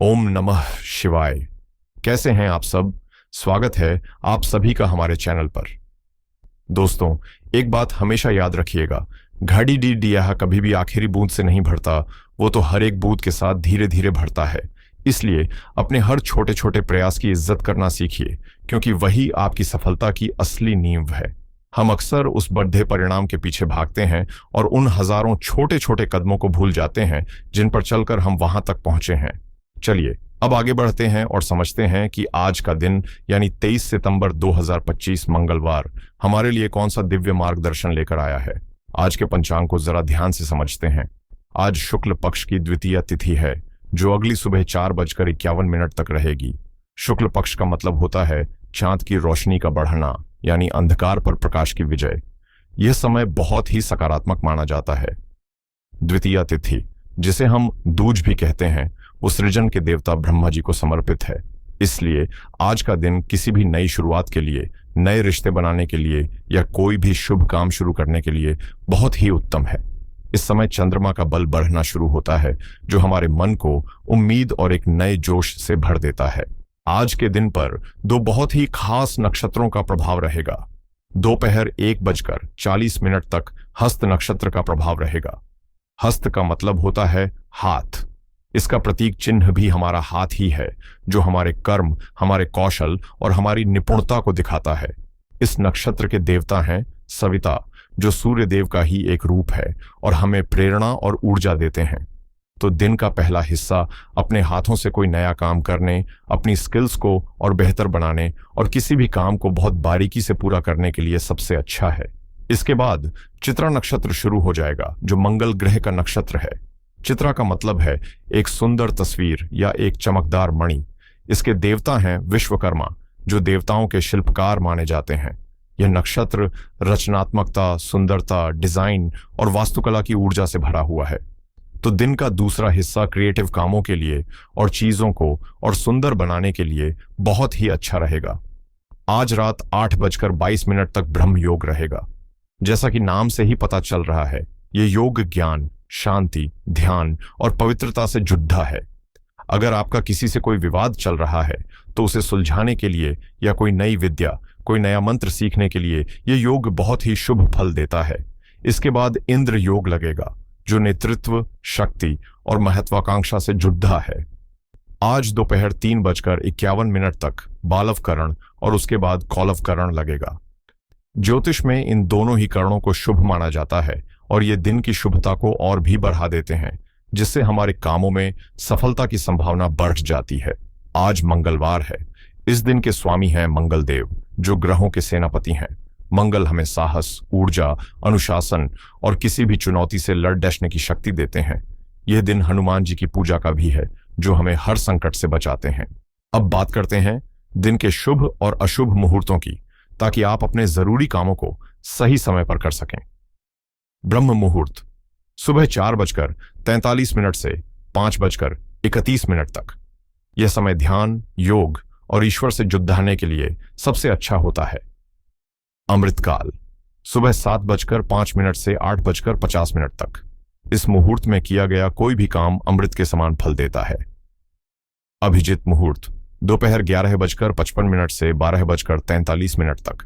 ओम नमः शिवाय। कैसे हैं आप सब? स्वागत है आप सभी का हमारे चैनल पर। दोस्तों, एक बात हमेशा याद रखिएगा, घड़ी डी दिया कभी भी आखिरी बूंद से नहीं भरता, वो तो हर एक बूंद के साथ धीरे धीरे भरता है। इसलिए अपने हर छोटे छोटे प्रयास की इज्जत करना सीखिए, क्योंकि वही आपकी सफलता की असली नींव है। हम अक्सर उस बड़े परिणाम के पीछे भागते हैं और उन हजारों छोटे छोटे कदमों को भूल जाते हैं जिन पर चलकर हम वहां तक पहुंचे हैं। चलिए अब आगे बढ़ते हैं और समझते हैं कि आज का दिन यानी 23 सितंबर 2025 मंगलवार हमारे लिए कौन सा दिव्य मार्गदर्शन लेकर आया है। आज के पंचांग को जरा ध्यान से समझते हैं। आज शुक्ल पक्ष की द्वितीय तिथि है, जो अगली सुबह 4:51 तक रहेगी। शुक्ल पक्ष का मतलब होता है चांद की रोशनी का बढ़ना, यानी अंधकार पर प्रकाश की विजय। यह समय बहुत ही सकारात्मक माना जाता है। द्वितीय तिथि, जिसे हम दूज भी कहते हैं, वो सृजन के देवता ब्रह्मा जी को समर्पित है। इसलिए आज का दिन किसी भी नई शुरुआत के लिए, नए रिश्ते बनाने के लिए या कोई भी शुभ काम शुरू करने के लिए बहुत ही उत्तम है। इस समय चंद्रमा का बल बढ़ना शुरू होता है, जो हमारे मन को उम्मीद और एक नए जोश से भर देता है। आज के दिन पर दो बहुत ही खास नक्षत्रों का प्रभाव रहेगा। दोपहर 1:40 तक हस्त नक्षत्र का प्रभाव रहेगा। हस्त का मतलब होता है हाथ। इसका प्रतीक चिन्ह भी हमारा हाथ ही है, जो हमारे कर्म, हमारे कौशल और हमारी निपुणता को दिखाता है। इस नक्षत्र के देवता हैं सविता, जो सूर्य देव का ही एक रूप है और हमें प्रेरणा और ऊर्जा देते हैं। तो दिन का पहला हिस्सा अपने हाथों से कोई नया काम करने, अपनी स्किल्स को और बेहतर बनाने और किसी भी काम को बहुत बारीकी से पूरा करने के लिए सबसे अच्छा है। इसके बाद चित्रा नक्षत्र शुरू हो जाएगा, जो मंगल ग्रह का नक्षत्र है। चित्रा का मतलब है एक सुंदर तस्वीर या एक चमकदार मणि। इसके देवता हैं विश्वकर्मा, जो देवताओं के शिल्पकार माने जाते हैं। यह नक्षत्र रचनात्मकता, सुंदरता, डिजाइन और वास्तुकला की ऊर्जा से भरा हुआ है। तो दिन का दूसरा हिस्सा क्रिएटिव कामों के लिए और चीजों को और सुंदर बनाने के लिए बहुत ही अच्छा रहेगा। आज रात 8:22 तक ब्रह्म योग रहेगा। जैसा कि नाम से ही पता चल रहा है, ये योग ज्ञान, शांति, ध्यान और पवित्रता से जुड़ा है। अगर आपका किसी से कोई विवाद चल रहा है, तो उसे सुलझाने के लिए या कोई नई विद्या, कोई नया मंत्र सीखने के लिए ये योग बहुत ही शुभ फल देता है। इसके बाद इंद्र योग लगेगा, जो नेतृत्व, शक्ति और महत्वाकांक्षा से जुड़ा है। आज दोपहर 3:51 तक बालवकरण और उसके कौलव कौलवकरण लगेगा। ज्योतिष में इन दोनों ही करणों को शुभ माना जाता है और ये दिन की शुभता को और भी बढ़ा देते हैं, जिससे हमारे कामों में सफलता की संभावना बढ़ जाती है। आज मंगलवार है। इस दिन के स्वामी हैं मंगल देव, जो ग्रहों के सेनापति हैं। मंगल हमें साहस, ऊर्जा, अनुशासन और किसी भी चुनौती से लड़ डटने की शक्ति देते हैं। यह दिन हनुमान जी की पूजा का भी है, जो हमें हर संकट से बचाते हैं। अब बात करते हैं दिन के शुभ और अशुभ मुहूर्तों की, ताकि आप अपने जरूरी कामों को सही समय पर कर सकें। ब्रह्म मुहूर्त सुबह 4:43 से 5:31 तक। यह समय ध्यान, योग और ईश्वर से जुड़ने के लिए सबसे अच्छा होता है। अमृतकाल सुबह 7:05 से 8:50 तक। इस मुहूर्त में किया गया कोई भी काम अमृत के समान फल देता है। अभिजित मुहूर्त दोपहर 11:55 से 12:43 तक।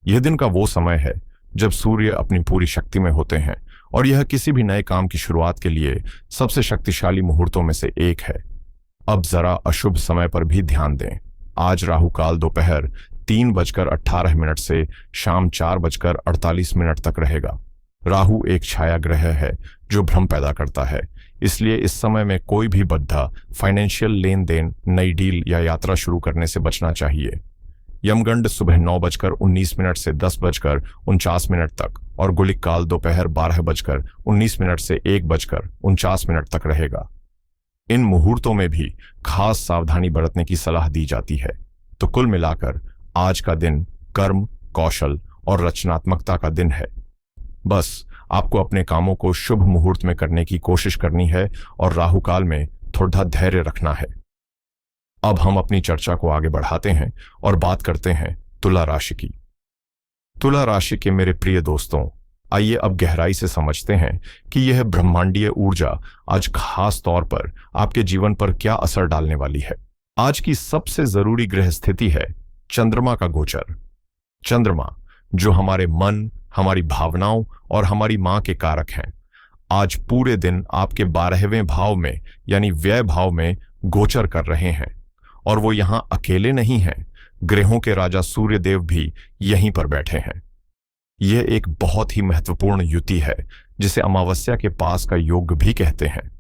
यह दिन का वो समय है जब सूर्य अपनी पूरी शक्ति में होते हैं और यह किसी भी नए काम की शुरुआत के लिए सबसे शक्तिशाली मुहूर्तों में से एक है। अब जरा अशुभ समय पर भी ध्यान दें। आज राहु काल दोपहर 3:18 से शाम 4:48 तक रहेगा। राहु एक छाया ग्रह है, जो भ्रम पैदा करता है। इसलिए इस समय में कोई भी बद्धा फाइनेंशियल लेन देन, नई डील या यात्रा शुरू करने से बचना चाहिए। यमगंड सुबह 9:19 से 10:49 तक और गुलिक काल दोपहर 12:19 से 1:49 तक रहेगा। इन मुहूर्तों में भी खास सावधानी बरतने की सलाह दी जाती है। तो कुल मिलाकर आज का दिन कर्म, कौशल और रचनात्मकता का दिन है। बस आपको अपने कामों को शुभ मुहूर्त में करने की कोशिश करनी है और राहु काल में थोड़ा धैर्य रखना है। अब हम अपनी चर्चा को आगे बढ़ाते हैं और बात करते हैं तुला राशि की। तुला राशि के मेरे प्रिय दोस्तों, आइए अब गहराई से समझते हैं कि यह ब्रह्मांडीय ऊर्जा आज खास तौर पर आपके जीवन पर क्या असर डालने वाली है। आज की सबसे जरूरी ग्रह स्थिति है चंद्रमा का गोचर। चंद्रमा, जो हमारे मन, हमारी भावनाओं और हमारी मां के कारक हैं, आज पूरे दिन आपके 12वें भाव में यानी व्यय भाव में गोचर कर रहे हैं। और वो यहां अकेले नहीं हैं, ग्रहों के राजा सूर्य देव भी यहीं पर बैठे हैं। यह एक बहुत ही महत्वपूर्ण युति है जिसे अमावस्या के पास का योग भी कहते हैं।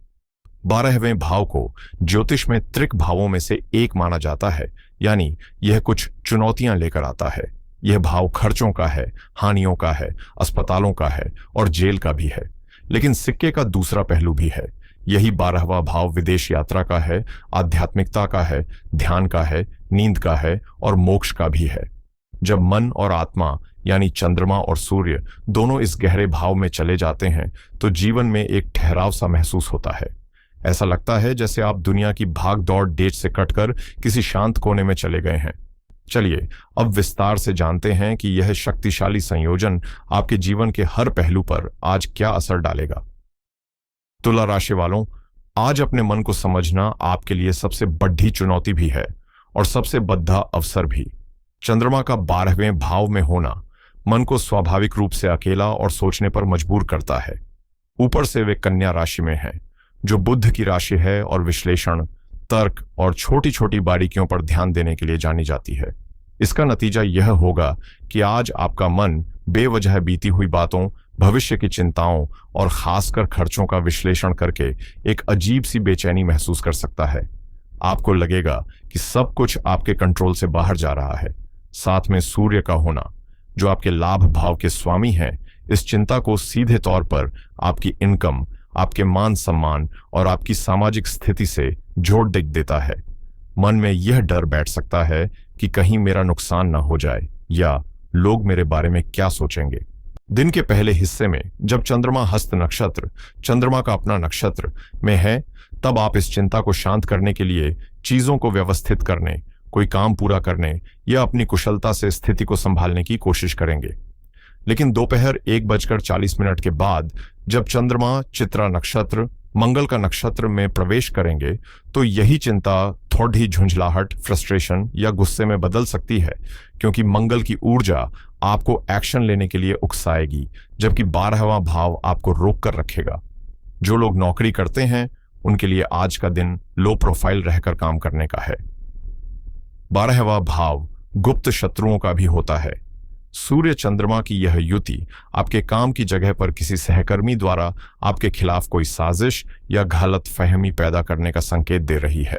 12वें भाव को ज्योतिष में त्रिक भावों में से एक माना जाता है, यानी यह कुछ चुनौतियां लेकर आता है। यह भाव खर्चों का है, हानियों का है, अस्पतालों का है और जेल का भी है। लेकिन सिक्के का दूसरा पहलू भी है। यही 12वां भाव विदेश यात्रा का है, आध्यात्मिकता का है, ध्यान का है, नींद का है और मोक्ष का भी है। जब मन और आत्मा यानी चंद्रमा और सूर्य दोनों इस गहरे भाव में चले जाते हैं तो जीवन में एक ठहराव सा महसूस होता है। ऐसा लगता है जैसे आप दुनिया की भाग दौड़ डेट से कटकर किसी शांत कोने में चले गए हैं। चलिए अब विस्तार से जानते हैं कि यह शक्तिशाली संयोजन आपके जीवन के हर पहलू पर आज क्या असर डालेगा। तुला राशि वालों, आज अपने मन को समझना आपके लिए सबसे बड़ी चुनौती भी है और सबसे बड़ा अवसर भी। चंद्रमा का 12वें भाव में होना मन को स्वाभाविक रूप से अकेला और सोचने पर मजबूर करता है। ऊपर से वे कन्या राशि में है, जो बुध की राशि है और विश्लेषण, तर्क और छोटी छोटी बारीकियों पर ध्यान देने के लिए जानी जाती है। इसका नतीजा यह होगा कि आज आपका मन बेवजह बीती हुई बातों, भविष्य की चिंताओं और खासकर खर्चों का विश्लेषण करके एक अजीब सी बेचैनी महसूस कर सकता है। आपको लगेगा कि सब कुछ आपके कंट्रोल से बाहर जा रहा है। साथ में सूर्य का होना, जो आपके लाभ भाव के स्वामी हैं, इस चिंता को सीधे तौर पर आपकी इनकम, आपके मान सम्मान और आपकी सामाजिक स्थिति से जोड़ देता है। मन में यह डर बैठ सकता है कि कहीं मेरा नुकसान न हो जाए या लोग मेरे बारे में क्या सोचेंगे। दिन के पहले हिस्से में जब चंद्रमा हस्त नक्षत्र, चंद्रमा का अपना नक्षत्र में है, तब आप इस चिंता को शांत करने के लिए चीजों को व्यवस्थित करने, कोई काम पूरा करने या अपनी कुशलता से स्थिति को संभालने की कोशिश करेंगे। लेकिन दोपहर 1:40 के बाद जब चंद्रमा चित्रा नक्षत्र, मंगल का नक्षत्र में प्रवेश करेंगे तो यही चिंता थोड़ी झुंझलाहट, फ्रस्ट्रेशन या गुस्से में बदल सकती है, क्योंकि मंगल की ऊर्जा आपको एक्शन लेने के लिए उकसाएगी, जबकि 12वां भाव आपको रोक कर रखेगा। जो लोग नौकरी करते हैं उनके लिए आज का दिन लो प्रोफाइल रहकर काम करने का है। 12वां भाव गुप्त शत्रुओं का भी होता है। सूर्य चंद्रमा की यह युति आपके काम की जगह पर किसी सहकर्मी द्वारा आपके खिलाफ कोई साजिश या गलत फहमी पैदा करने का संकेत दे रही है।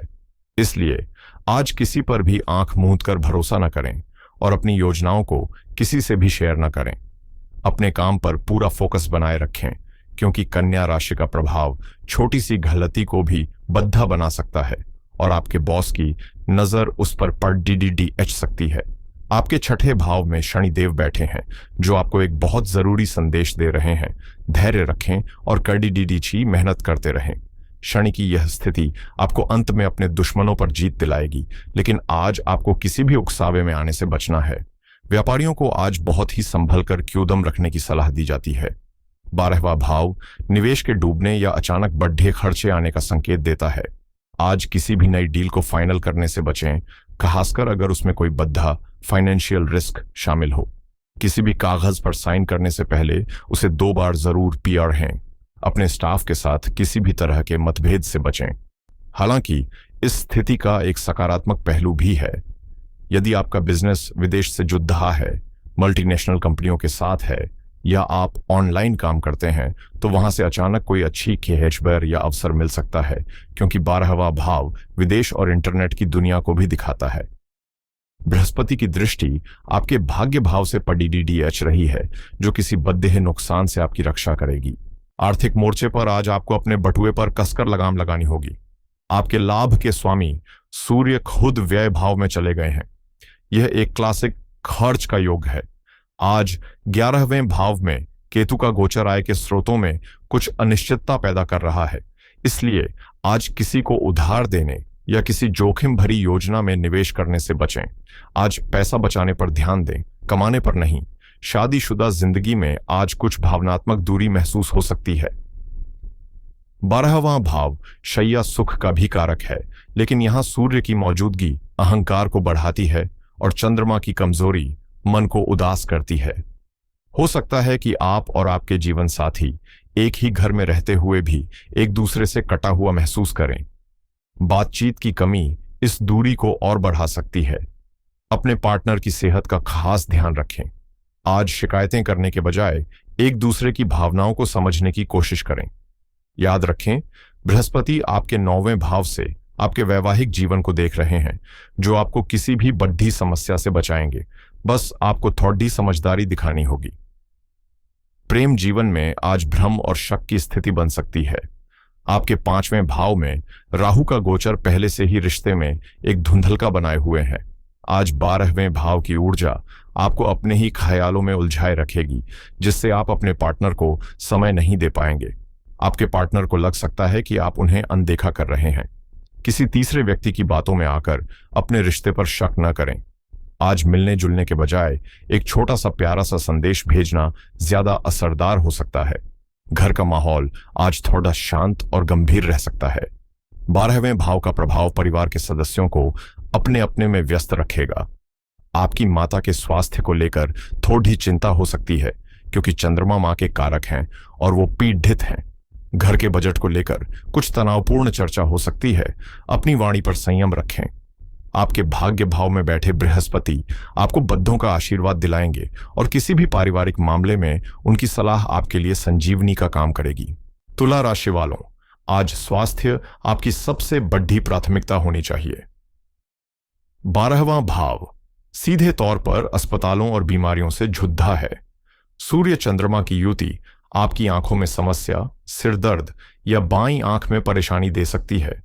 इसलिए आज किसी पर भी आंख मूंद कर भरोसा न करें और अपनी योजनाओं को किसी से भी शेयर न करें। अपने काम पर पूरा फोकस बनाए रखें, क्योंकि कन्या राशि का प्रभाव छोटी सी गलती को भी बद्धा बना सकता है और आपके बॉस की नजर उस पर पड़ DDDH सकती है। आपके छठे भाव में शनिदेव बैठे हैं, जो आपको एक बहुत जरूरी संदेश दे रहे हैं। धैर्य रखें और कड़ी मेहनत करते रहें। शनि की यह स्थिति आपको अंत में अपने दुश्मनों पर जीत दिलाएगी, लेकिन आज आपको किसी भी उकसावे में आने से बचना है। व्यापारियों को आज बहुत ही संभल कर क्योदम रखने की सलाह दी जाती है। 12वां भाव निवेश के डूबने या अचानक बढ़े खर्चे आने का संकेत देता है। आज किसी भी नई डील को फाइनल करने से बचें, खासकर अगर उसमें कोई बद्धा फाइनेंशियल रिस्क शामिल हो। किसी भी कागज पर साइन करने से पहले उसे 2 बार जरूर PR हैं। अपने स्टाफ के साथ किसी भी तरह के मतभेद से बचें। हालांकि इस स्थिति का एक सकारात्मक पहलू भी है। यदि आपका बिजनेस विदेश से जुड़ रहा है, मल्टीनेशनल कंपनियों के साथ है या आप ऑनलाइन काम करते हैं, तो वहां से अचानक कोई अच्छी खबर या अवसर मिल सकता है, क्योंकि 12वां भाव विदेश और इंटरनेट की दुनिया को भी दिखाता है। बृहस्पति की दृष्टि आपके भाग्य भाव से पड़ी DDH रही है, जो किसी बद्देह नुकसान से आपकी रक्षा करेगी। आर्थिक मोर्चे पर आज आपको अपने बटुए पर कसकर लगाम लगानी होगी। आपके लाभ के स्वामी सूर्य खुद व्यय भाव में चले गए हैं। यह एक क्लासिक खर्च का योग है। आज 11वें भाव में केतु का गोचर आय के स्रोतों में कुछ अनिश्चितता पैदा कर रहा है। इसलिए आज किसी को उधार देने या किसी जोखिम भरी योजना में निवेश करने से बचें। आज पैसा बचाने पर ध्यान दें, कमाने पर नहीं, शादीशुदा जिंदगी में आज कुछ भावनात्मक दूरी महसूस हो सकती है। 12वां भाव शैया सुख का भी कारक है, लेकिन यहां सूर्य की मौजूदगी अहंकार को बढ़ाती है और चंद्रमा की कमजोरी मन को उदास करती है। हो सकता है कि आप और आपके जीवन साथी एक ही घर में रहते हुए भी एक दूसरे से कटा हुआ महसूस करें। बातचीत की कमी इस दूरी को और बढ़ा सकती है। अपने पार्टनर की सेहत का खास ध्यान रखें। आज शिकायतें करने के बजाय एक दूसरे की भावनाओं को समझने की कोशिश करें। याद रखें, बृहस्पति आपके 9वें भाव से आपके वैवाहिक जीवन को देख रहे हैं, जो आपको किसी भी बड़ी समस्या से बचाएंगे। बस आपको थोड़ी समझदारी दिखानी होगी। प्रेम जीवन में आज भ्रम और शक की स्थिति बन सकती है। आपके 5वें भाव में राहु का गोचर पहले से ही रिश्ते में एक धुंधलका बनाए हुए है। आज 12वें भाव की ऊर्जा आपको अपने ही ख्यालों में उलझाए रखेगी, जिससे आप अपने पार्टनर को समय नहीं दे पाएंगे। आपके पार्टनर को लग सकता है कि आप उन्हें अनदेखा कर रहे हैं। किसी तीसरे व्यक्ति की बातों में आकर अपने रिश्ते पर शक न करें। आज मिलने जुलने के बजाय एक छोटा सा प्यारा सा संदेश भेजना ज्यादा असरदार हो सकता है। घर का माहौल आज थोड़ा शांत और गंभीर रह सकता है। 12वें भाव का प्रभाव परिवार के सदस्यों को अपने अपने में व्यस्त रखेगा। आपकी माता के स्वास्थ्य को लेकर थोड़ी चिंता हो सकती है, क्योंकि चंद्रमा मां के कारक हैं और वो पीड़ित हैं। घर के बजट को लेकर कुछ तनावपूर्ण चर्चा हो सकती है। अपनी वाणी पर संयम रखें। आपके भाग्य भाव में बैठे बृहस्पति आपको बद्धों का आशीर्वाद दिलाएंगे और किसी भी पारिवारिक मामले में उनकी सलाह आपके लिए संजीवनी का काम करेगी। तुला राशि वालों, आज स्वास्थ्य आपकी सबसे बड़ी प्राथमिकता होनी चाहिए। 12वां भाव सीधे तौर पर अस्पतालों और बीमारियों से जुद्धा है। सूर्य चंद्रमा की युति आपकी आंखों में समस्या, सिरदर्द या बाईं आंख में परेशानी दे सकती है।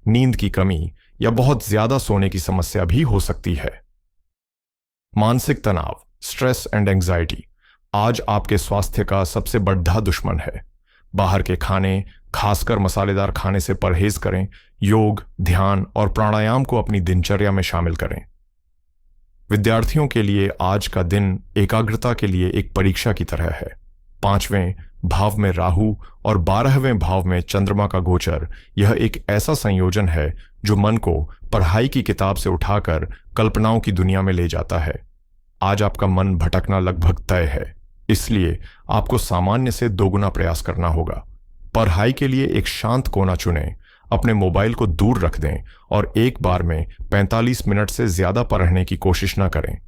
नींद की कमी या बहुत ज्यादा सोने की समस्या भी हो सकती है। मानसिक तनाव, स्ट्रेस एंड एंजाइटी आज आपके स्वास्थ्य का सबसे बड़ा दुश्मन है। बाहर के खाने, खासकर मसालेदार खाने से परहेज करें। योग, ध्यान और प्राणायाम को अपनी दिनचर्या में शामिल करें। विद्यार्थियों के लिए आज का दिन एकाग्रता के लिए एक परीक्षा की तरह है। 5वें भाव में राहु और 12वें भाव में चंद्रमा का गोचर, यह एक ऐसा संयोजन है जो मन को पढ़ाई की किताब से उठाकर कल्पनाओं की दुनिया में ले जाता है। आज आपका मन भटकना लगभग तय है, इसलिए आपको सामान्य से दोगुना प्रयास करना होगा। पढ़ाई के लिए एक शांत कोना चुनें, अपने मोबाइल को दूर रख दें और एक बार में 45 मिनट से ज्यादा पढ़ने की कोशिश न करें।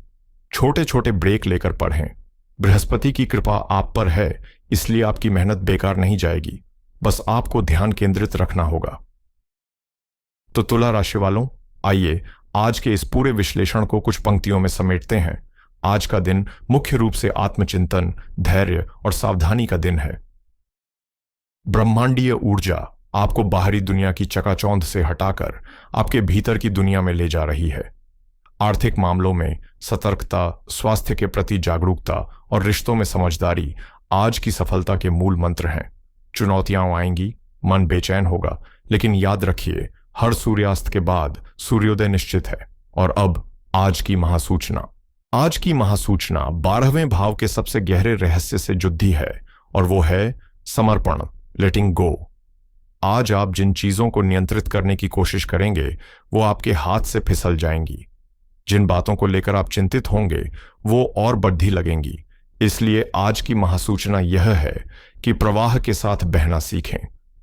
छोटे छोटे ब्रेक लेकर पढ़ें। बृहस्पति की कृपा आप पर है, इसलिए आपकी मेहनत बेकार नहीं जाएगी। बस आपको ध्यान केंद्रित रखना होगा। तो तुला राशि वालों, आइए आज के इस पूरे विश्लेषण को कुछ पंक्तियों में समेटते हैं। आज का दिन मुख्य रूप से आत्मचिंतन, धैर्य और सावधानी का दिन है। ब्रह्मांडीय ऊर्जा आपको बाहरी दुनिया की चकाचौंध से हटाकर आपके भीतर की दुनिया में ले जा रही है। आर्थिक मामलों में सतर्कता, स्वास्थ्य के प्रति जागरूकता और रिश्तों में समझदारी आज की सफलता के मूल मंत्र हैं। चुनौतियां आएंगी, मन बेचैन होगा, लेकिन याद रखिए, हर सूर्यास्त के बाद सूर्योदय निश्चित है। और अब आज की महासूचना। आज की महासूचना 12वें भाव के सबसे गहरे रहस्य से जुड़ी है, और वो है समर्पण, लेटिंग गो। आज आप जिन चीजों को नियंत्रित करने की कोशिश करेंगे, वो आपके हाथ से फिसल जाएंगी। जिन बातों को लेकर आप चिंतित होंगे, वो और बढ़ती लगेंगी। इसलिए आज की महासूचना यह है कि प्रवाह के साथ बहना सीखें।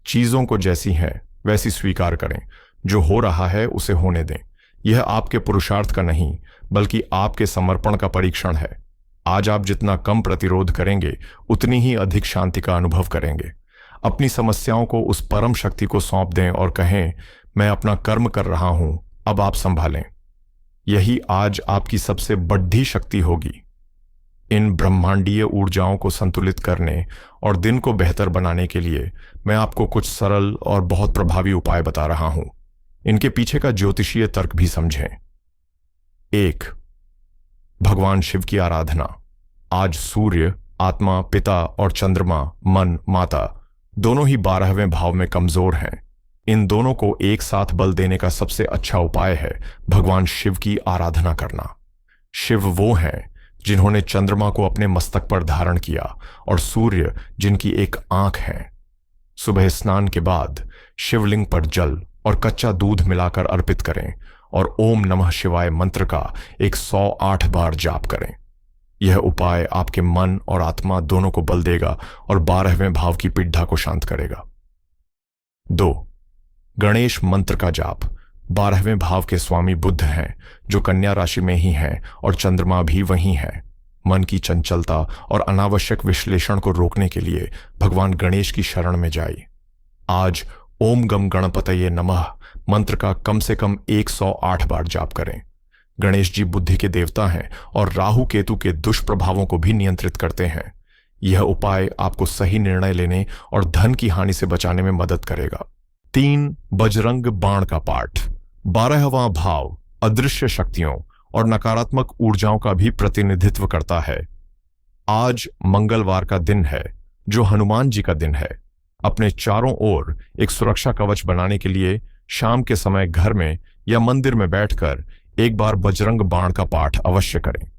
चीजों को जैसी हैं वैसी स्वीकार करें। जो हो रहा है उसे होने दें। यह आपके पुरुषार्थ का नहीं, बल्कि आपके समर्पण का परीक्षण है। आज आप जितना कम प्रतिरोध करेंगे, उतनी ही अधिक शांति का अनुभव करेंगे। अपनी समस्याओं को उस परम शक्ति को सौंप दें और कहें, मैं अपना कर्म कर रहा हूं, अब आप संभालें। यही आज आपकी सबसे बड़ी शक्ति होगी। इन ब्रह्मांडीय ऊर्जाओं को संतुलित करने और दिन को बेहतर बनाने के लिए मैं आपको कुछ सरल और बहुत प्रभावी उपाय बता रहा हूं। इनके पीछे का ज्योतिषीय तर्क भी समझें। 1. भगवान शिव की आराधना। आज सूर्य, आत्मा, पिता और चंद्रमा, मन, माता दोनों ही 12वें भाव में कमजोर हैं। इन दोनों को एक साथ बल देने का सबसे अच्छा उपाय है भगवान शिव की आराधना करना। शिव वो हैं जिन्होंने चंद्रमा को अपने मस्तक पर धारण किया और सूर्य जिनकी एक आंख है। सुबह स्नान के बाद शिवलिंग पर जल और कच्चा दूध मिलाकर अर्पित करें और ओम नमः शिवाय मंत्र का 108 बार जाप करें। यह उपाय आपके मन और आत्मा दोनों को बल देगा और 12वें भाव की पीड़ा को शांत करेगा। 2. गणेश मंत्र का जाप। 12वें भाव के स्वामी बुध हैं, जो कन्या राशि में ही हैं और चंद्रमा भी वहीं है। मन की चंचलता और अनावश्यक विश्लेषण को रोकने के लिए भगवान गणेश की शरण में जाइए। आज ओम गम गणपतये नमः मंत्र का कम से कम 108 बार जाप करें। गणेश जी बुद्धि के देवता हैं और राहु केतु के दुष्प्रभावों को भी नियंत्रित करते हैं। यह उपाय आपको सही निर्णय लेने और धन की हानि से बचाने में मदद करेगा। 3. बजरंग बाण का पाठ। 12वां भाव अदृश्य शक्तियों और नकारात्मक ऊर्जाओं का भी प्रतिनिधित्व करता है। आज मंगलवार का दिन है, जो हनुमान जी का दिन है। अपने चारों ओर एक सुरक्षा कवच बनाने के लिए शाम के समय घर में या मंदिर में बैठकर एक बार बजरंग बाण का पाठ अवश्य करें।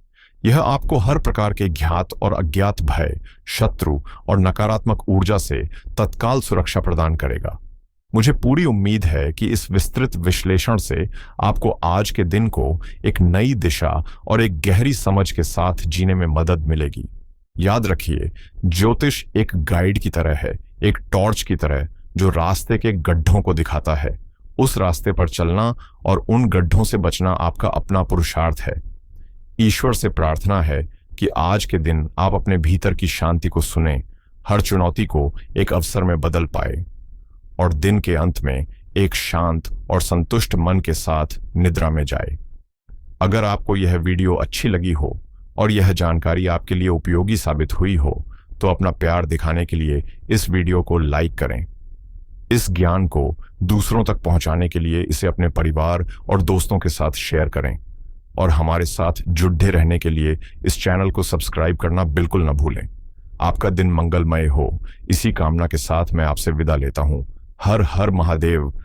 यह आपको हर प्रकार के ज्ञात और अज्ञात भय, शत्रु और नकारात्मक ऊर्जा से तत्काल सुरक्षा प्रदान करेगा। मुझे पूरी उम्मीद है कि इस विस्तृत विश्लेषण से आपको आज के दिन को एक नई दिशा और एक गहरी समझ के साथ जीने में मदद मिलेगी। याद रखिए, ज्योतिष एक गाइड की तरह है, एक टॉर्च की तरह जो रास्ते के गड्ढों को दिखाता है। उस रास्ते पर चलना और उन गड्ढों से बचना आपका अपना पुरुषार्थ है। ईश्वर से प्रार्थना है कि आज के दिन आप अपने भीतर की शांति को सुने, हर चुनौती को एक अवसर में बदल पाए और दिन के अंत में एक शांत और संतुष्ट मन के साथ निद्रा में जाए। अगर आपको यह वीडियो अच्छी लगी हो और यह जानकारी आपके लिए उपयोगी साबित हुई हो, तो अपना प्यार दिखाने के लिए इस वीडियो को लाइक करें। इस ज्ञान को दूसरों तक पहुंचाने के लिए इसे अपने परिवार और दोस्तों के साथ शेयर करें और हमारे साथ जुड़े रहने के लिए इस चैनल को सब्सक्राइब करना बिल्कुल न भूलें। आपका दिन मंगलमय हो, इसी कामना के साथ मैं आपसे विदा लेता हूं। हर हर महादेव।